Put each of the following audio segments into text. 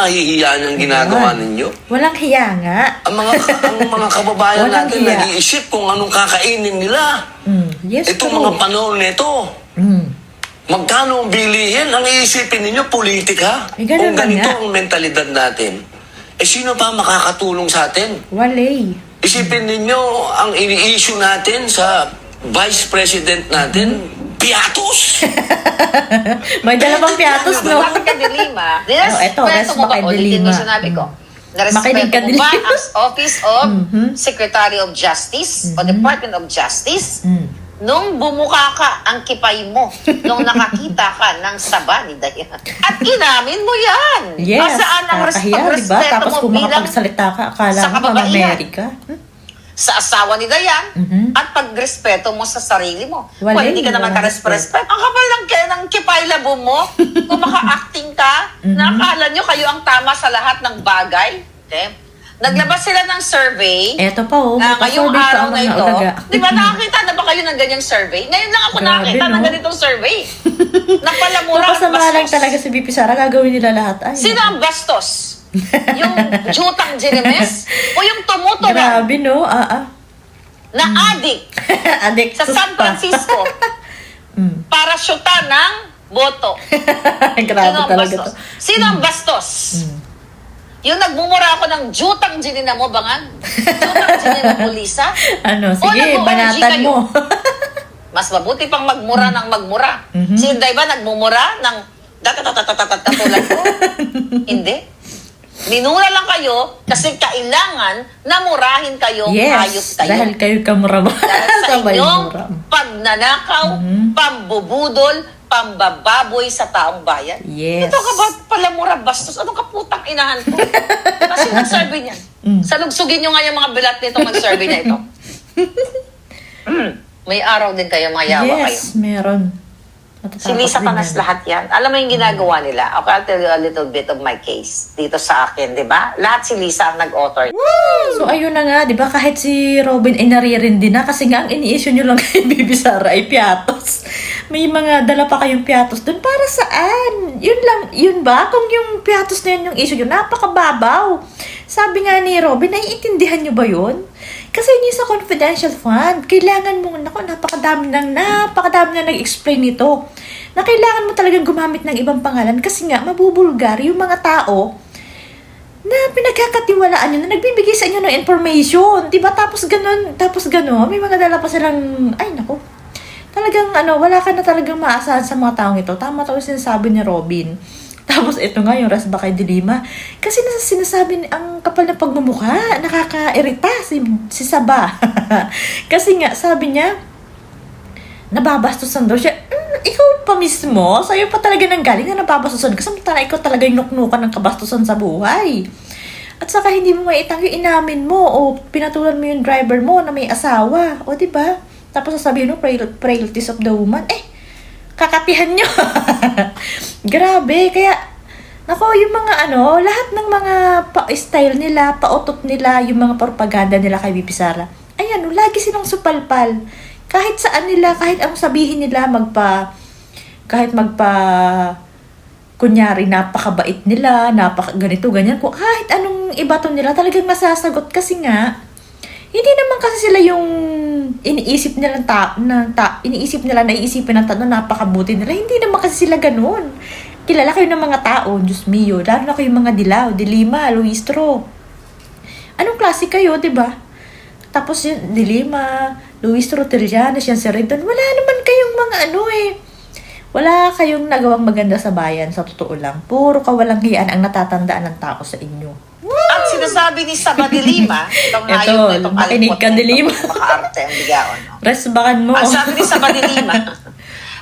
nakakahihiya ang ginagawa ninyo? Walang hiya nga. Ang mga kababayan Walang natin hiya. nag-iisip kung anong kakainin nila. Yes, Itong true. mga panahon nito. Magkano ang bilihin? Ang iisipin ninyo, politika. Ganun Kung ganito nga. ang mentalidad natin, sino pa makakatulong sa atin? Walay. Isipin ninyo, ang ini-issue natin sa Vice President natin, piatos! May dalawang piatos, no? Bakit ka dilima? eto, Respeto mo ba? bakit Ulitin dilima? mo sinabi ko. Makinig ka, Narespeto mo ba dilima. ang Office of Secretary of Justice o Department of Justice nung bumuka ka ang kipay mo nung nakakita ka ng saba ni Dayan? At inamin mo yan! Yes. Saan ang Kakahiya, diba? respeto Tapos mo kung bilang makapagsalita ka, akala sa mo pang kababaihan? Amerika. Sa asawa ni Dayan at pagrespeto mo sa sarili mo. Wala, Well, hindi ka naman wala ka-respeto. Ang kapal ng kipay labo mo. Kung maka-acting ka, nakakala nyo kayo ang tama sa lahat ng bagay. Okay? Naglabas sila ng survey Eto pa, na ngayong nakasurvey pa araw ang na mga ito. ulaga. Di ba nakakita na ba kayo ng ganyang survey? Ngayon lang ako Grabe, nakakita ng no? ganitong survey. Napalamura at Napasama lang bastos. talaga si BP Sara, gagawin nila lahat. Ay, Sino ang bastos? Yung jutang Jimenez o yung tumutuwa grabe, no? na adik Adik sa San Francisco para syuta ng boto? Grabe Sino ang talaga bastos? to. Sino ang bastos? Yung nagmumura ako ng jutang ginina mo, bangan? Jutang ginina mo, Lisa? Ano, O, sige, nag-OMG banatan kayo? mo. Mas mabuti pang magmura ng magmura. Si Inday ba nagmumura ng tulad ko? Hindi. Minura lang kayo kasi kailangan na murahin kayo, hayop Yes, kayo. dahil kayo kamurama. Dahil sa Sabay inyong muram. pagnanakaw, pambubudol, pambababoy sa taong bayan. Yes. Ito ka ba palamura bastos? Anong kaputang inahan ko? Kasi nag-survey niyan. Salugsugin nyo nga yung mga bilat nitong nag-survey na ito. May araw din kayo, mayawa kayo. Yes, meron. Si Lisa Panas lahat yan. Alam mo yung ginagawa nila? Okay, I'll tell you a little bit of my case dito sa akin, di ba? Lahat si Lisa ang nag-author. So ayun na nga, 'di ba, kahit si Robin ay naririndi na kasi nga ang ini-issue nyo lang kay Bibi Sara ay piatos. May mga dala pa kayong piatos doon para saan? Yun lang, yun ba? Kung yung piatos na yun yung issue nyo, napakababaw. Sabi nga ni Robin, naiintindihan nyo ba yun? Kasi yun yung sa confidential fund. Kailangan mo, napakadami na nag-explain nito. Na kailangan mo talagang gumamit ng ibang pangalan kasi nga, mabubulgar yung mga tao na pinagkakatiwalaan nyo, na nagbibigay sa inyo ng information. Diba? Tapos ganun, may mga dala pa silang, ay naku, talagang wala ka na talagang maasahan sa mga taong ito. Tama to yung sinasabi ni Robin. Tapos ito nga yung Rasba kay Dilima. Kasi sinasabi ang kapal na pagmumukha, nakakairita si Saba. Kasi nga, sabi niya, nababastusan daw siya. Ikaw pa mismo, sa'yo pa talaga nang galing na nababastusan. Kasi ikaw talaga yung nuknukan ng kabastusan sa buhay. At saka hindi mo maitanggi, inamin mo o pinatulan mo yung driver mo na may asawa. O diba? Tapos sasabihin mo, frailties of the woman. Kakatihan nyo. Grabe. Kaya, nako, yung mga lahat ng mga style nila, pautot nila, yung mga propaganda nila kay Bibi Sara. Ayan, lagi silang supalpal. Kahit saan nila, kahit anong sabihin nila, kunyari, napakabait nila, ganito, ganyan. Kung kahit anong ibato nila, talagang masasagot kasi nga, hindi naman kasi sila yung iniisip nila naiisipin ng tao, napakabuti nila. Hindi naman kasi sila ganun. Kilala kayo ng mga tao, Diyos mio, lalo na kayo mga Dilaw, Dilima, Luistro. Anong klase kayo, diba? Tapos yun, Dilima, Luistro, Trillanes, yan si Redon. Wala naman kayong mga wala kayong nagawang maganda sa bayan, sa totoo lang. Puro kawalang hiyaan ang natatandaan ng tao sa inyo. At sinasabi ni Saba de Lima, itong hayop na itong makinig ka, de Lima. Makaarte ang bigaon. No? Resbakan mo. Ang sabi ni Saba de Lima,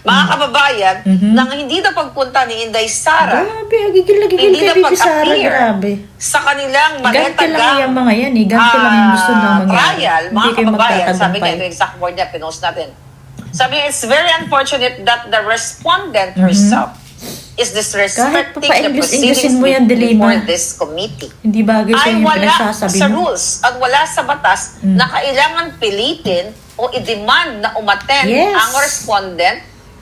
mga kababayan, nang hindi na pagpunta ni Inday Sara, Grabe, gigil hindi kay na Bibi Sara, pag-appear grabe. sa kanilang Ganti lang magetagang yung mga yan eh. Ganti lang yung gusto na mangyari. trial, mga Hindi kayo kababayan, sabi niya, ito magtatagumpay. yung exact word niya, pinost natin. Sabi niya, it's very unfortunate that the respondent herself is disrespecting the pa-English-Englishin proceedings mo yan, Dilima. before this committee. Hindi bagay sa Ay yung wala pinagsasabi sa mo. rules at wala sa batas na kailangan pilitin o i-demand na umattend Yes. ang respondent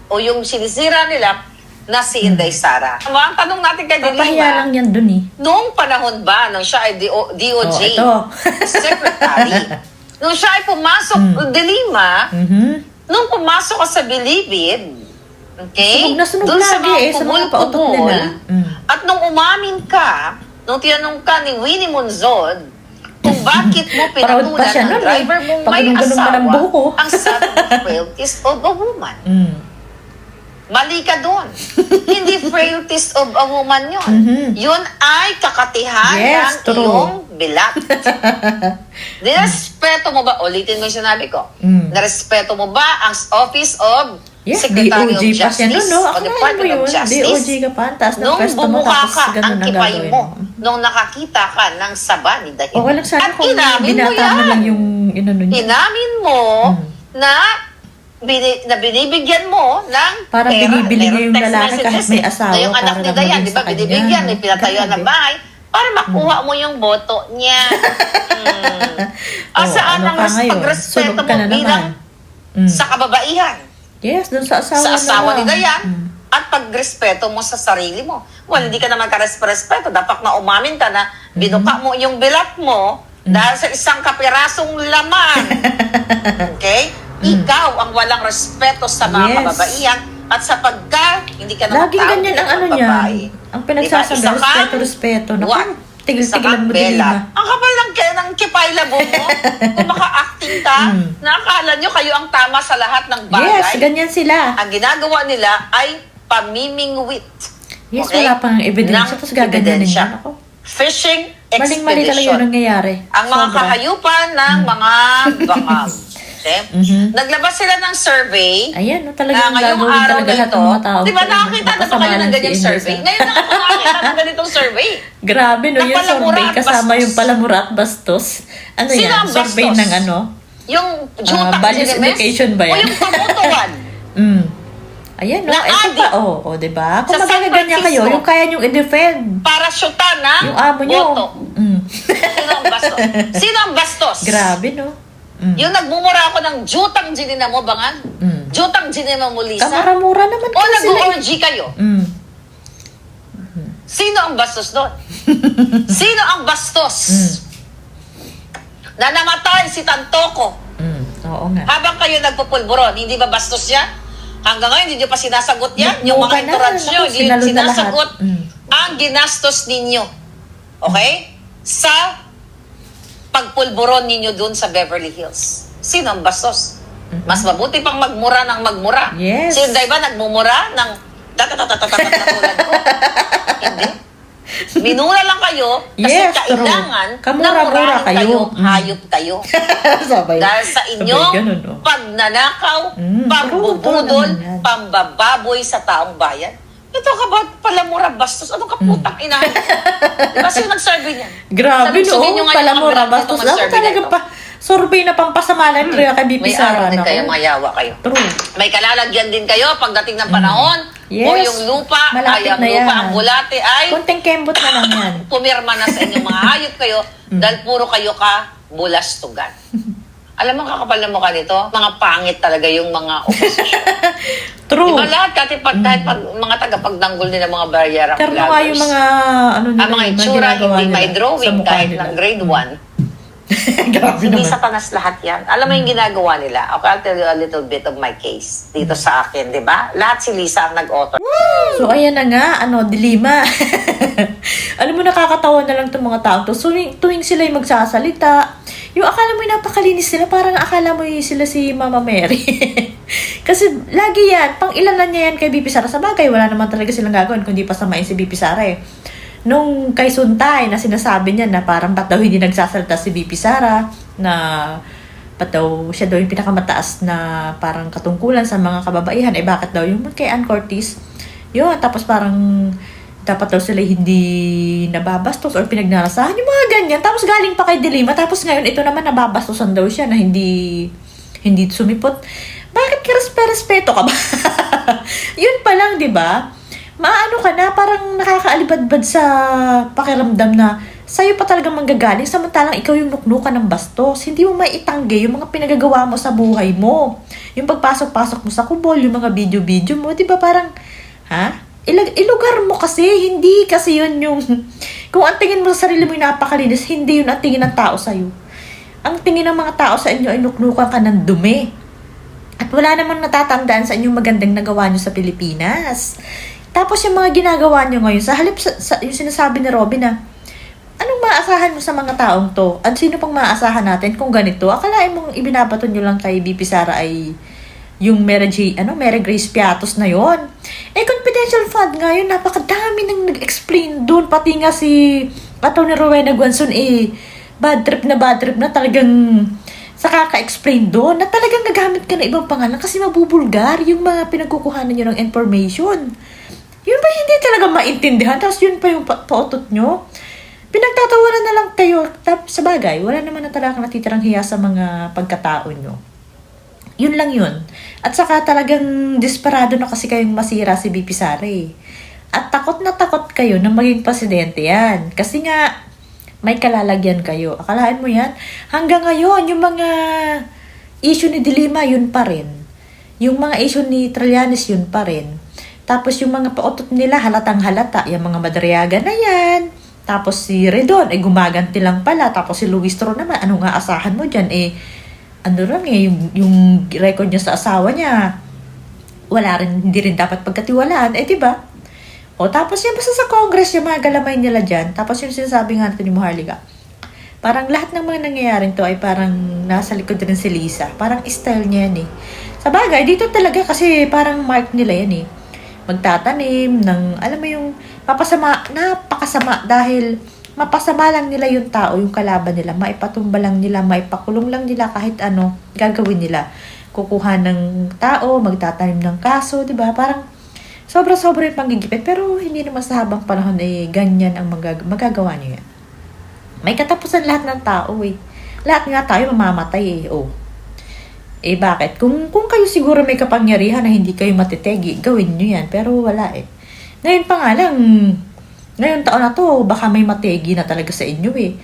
o yung sinisira nila na si Inday Sara. Ang tanong natin kay Papahiya Dilima, lang yan dun eh. noong panahon ba, nung siya ay DOJ Oh, ito. secretary, nung siya ay pumasok, Dilima, nung pumasok ka sa Bilibid, okay? Sunog na sunog Dun sa lagi mga eh, sa mga pautot pumul-pumul, nila. at nung umamin ka, nung tinanong ka ni Winnie Monzon, kung bakit mo Proud pa pinatulan siya ng nun eh. driver mong Pag may ganun-ganun ka ng asawa, buko. ang sabi ng frailties of a woman. Mali ka doon. Hindi frailties of a woman yun. Yun ay kakatihan Yes, ng true. iyong bilat. Nirespeto mo ba? Ulitin mo yung sinabi ko. Nirespeto mo ba ang Office of Yes, Secretary DOJ of pa siya Justice nun, no? o Akalain mo Department yun, of Justice? DOJ ka pa, taas ng Nung pwesto mo, bumuka tapos ka, ganun ang ang kipay gagawin mo, mo. nung nakakita ka ng saba ni Dahil. O walang sana At kung inamin mo binata mo yan. lang yung inano niya. Inamin mo na binibigyan mo ng Parang pera. binibili niya Merong yung text lalaki kahit messages may eh, asawa na yung anak para ni lang Dayan, maging di ba, sa kanya. binibigyan, may pinatayuan ng Grabe. bahay para makuha mo yung boto niya. Saan ano ang ka ngayon? pagrespeto Sunog mo ka na bilang naman. sa kababaihan? Yes, dun sa asawa Sa asawa na ni lang. Dayan at pagrespeto mo sa sarili mo. Well, hindi ka naman karespeto. Dapat na umamin ka na binuka mo yung bilat mo dahil sa isang kapirasong laman. Okay? Ikaw ang walang respeto sa mga Yes. kababaihan at sa pagka hindi ka naman Laging ganyan ang ano niya. Ang pinagsasabi, Diba? Isa kang- respeto. What? Naku, tigil-tigilan mo din Bella. Lima. Ang kapal ng kipay labo mo. Kung maka-acting ka, nakakala nyo kayo ang tama sa lahat ng bagay. Yes, ganyan sila. Ang ginagawa nila ay pamimingwit. Yes, wala pang ebidensya, tapos gaganyanin ebidensya. yan. Ako. Fishing Maling-mali talaga yun expedition. ang nangyayari. Ang mga Sobra. kahayupan ng mga bangag. Okay? Naglabas sila ng survey. Ayan, no, Na talagang ngayong gagawin araw talaga na lahat ito, ng mga tao. di ba nakakita na ba kayo ng Kasamalan ganyang si survey? Inesa. Ngayon na ako nakakita ng ganitong survey. Grabe, no? Yung Napalamura survey at kasama bastos. yung palamura at bastos. Ano Sino yan? ang Survey bastos? ng ano? Yung Jutak values Ginemes? education ba yan? O yung pamutuan? Ayan, no? Na Ito adik. pa, diba? Kung Sa San magaganyan kayo, Francisco. yung kaya nyong i-defend. Para syutan ng Yung amo nyo. boto. Sino ang bastos? Sino ang bastos? Grabe, no? Yung nagmumura ako ng jutang ginina mo, bangan? Jutang ginina mo, Lisa? Kamara-mura naman O kasi sila. nag-orgy kayo? Sino ang bastos doon? Sino ang bastos? Na namatay si Tantoko Oo nga. habang kayo nagpupulburon. Hindi ba bastos yan? Hanggang ngayon, hindi nyo pa sinasagot yan. Yung Nagbuka mga na, entourage nyo, naku, hindi nyo sinalo na sinasagot lahat. ang ginastos ninyo. Okay? Sa pagpulburon ninyo dun sa Beverly Hills. Sino ang bastos? Mas mabuti pang magmura ng magmura. Yes. Sino ba nagmumura ng tulad ko? Hindi. Minura lang kayo kasi Yes, true. kailangan Kamura-mura namurahin kayo. hayop kayo. Sabay. Dahil sa inyong ganun, no? pagnanakaw, true pambubudol, naman yan. pambababoy sa taong bayan. Ito ka ba palamura bastos? Anong kaputang ina? Diba sino nag-survey niyan? Grabe, Sabihin no? nyo ngayon, Palamura, ang bastos. itong Ako survey na talaga ito. pa. Survey na pampasamalan. Kaya kay BP May Sara. araw din naku. kayo, mayawa kayo. True. May kalalagyan din kayo pagdating ng panahon. Yes. O yung lupa, Malapit ay ang na lupa, yan. ang bulate ay Konting kembot na lang yan. pumirma na sa inyong mga hayop kayo dahil puro kayo ka bulastugan. Alam mo, kakapal na mukha nito, mga pangit talaga yung mga oposisyon. True. Diba lahat, kahit pag mga tagapagdanggol din ng mga barrier Pero nga yung mga, ano nila, ang mga yung itsura, ginagawa hindi nila may sa drawing mukha kahit nila. ng grade 1. Grabe Hindi naman. satanas lahat yan. Alam mo yung ginagawa nila? Okay, I'll tell you a little bit of my case dito sa akin, di ba? Lahat si Lisa ang nag-author. So, ayan na nga, dilima. Alam mo, nakakatawa na lang itong mga tao to. So, tuwing sila yung magsasalita, yung akala mo yung napakalinis nila, parang akala mo yung sila si Mama Mary. Kasi, lagi yan, pang ilan na niya yan kay BP Sara. Sa bagay, wala naman talaga silang gagawin kundi pasamain si BP Sara eh. Nung kay Suntay, na sinasabi niya na parang ba't daw hindi nagsasalita si BP Sara, na ba't daw siya daw yung pinakamataas na parang katungkulan sa mga kababaihan, eh bakit daw yung kay Ann Curtis, yun, tapos parang dapat daw sila hindi nababastos or pinagnarasahan, yung mga ganyan. Tapos galing pa kay Dilima, tapos ngayon ito naman nababastosan daw siya na hindi sumipot. Bakit ka respeto ka ba? Yun pa lang, di ba? Maano ka na, parang nakakaalibadbad sa pakiramdam na sa'yo pa talagang manggagaling, samantalang ikaw yung nuknukan ng bastos. Hindi mo maitanggi yung mga pinagagawa mo sa buhay mo. Yung pagpasok-pasok mo sa kubol, yung mga video-video mo, di ba parang, ha? ilugar mo kasi, hindi kasi yun yung, kung ang tingin mo sa sarili mo yung napakalinis, hindi yun ang tingin ng tao sa'yo. Ang tingin ng mga tao sa inyo ay nuknukan ka ng dumi. At wala namang natatandaan sa inyong magandang nagawa nyo sa Pilipinas. Tapos yung mga ginagawa nyo ngayon, sa halip yung sinasabi ni Robin na, anong maasahan mo sa mga taong to? At sino pang maasahan natin kung ganito? Akalain mong ibinabato nyo lang kay BP Sara ay yung Mary Grace Piatos na yon. Confidential fund nga yun, napakadami nang nag-explain doon. Pati nga si Atty. Rowena Guanzon, bad trip na talagang sa kaka-explain doon, na talagang gagamit ka na ibang pangalan kasi mabubulgar yung mga pinagkukuhanan nyo ng information. Yun ba hindi talaga maintindihan? Tapos yun pa yung pautot nyo? Pinagtatawanan na lang kayo. Sa bagay, wala naman na talaga natitirang hiya sa mga pagkatao nyo. Yun lang yun. At saka talagang desperado na kasi kayong masira si BP Sara eh. At takot na takot kayo na maging presidente yan. Kasi nga, may kalalagyan kayo. Akalain mo yan? Hanggang ngayon, yung mga issue ni Dilima, yun pa rin. Yung mga issue ni Trillanes, yun pa rin. Tapos yung mga pautot nila, halatang halata. Yung mga Madariaga na yan. Tapos si Redon, gumaganti lang pala. Tapos si Luis Toro naman, ano nga asahan mo dyan? Ano lang yung record niya sa asawa niya, hindi rin dapat pagkatiwalaan, diba? O tapos yung basta sa Congress, yung mga galamay nila dyan, tapos yung sinasabi nga natin ni Maharlika, parang lahat ng mga nangyayaring to ay parang nasa likod rin si Lisa. Parang style niya yan eh. Sa bagay, dito talaga kasi parang mark nila yan eh. Magtatanim ng, alam mo yung, napakasama dahil mapasama lang nila yung tao, yung kalaban nila, maipatumba lang nila, maipakulong lang nila kahit ano gagawin nila. Kukuha ng tao, magtatanim ng kaso, di ba? Parang sobra-sobra yung panggigipit, pero hindi naman sa habang panahon ganyan ang magagawa niyo yan. May katapusan lahat ng tao eh. Lahat nga tayo mamamatay eh. Bakit? Kung kayo siguro may kapangyarihan na hindi kayo matitegi, gawin niyo yan, pero wala eh. Ngayon pa nga lang, ngayong taon na to, baka may mategi na talaga sa inyo eh.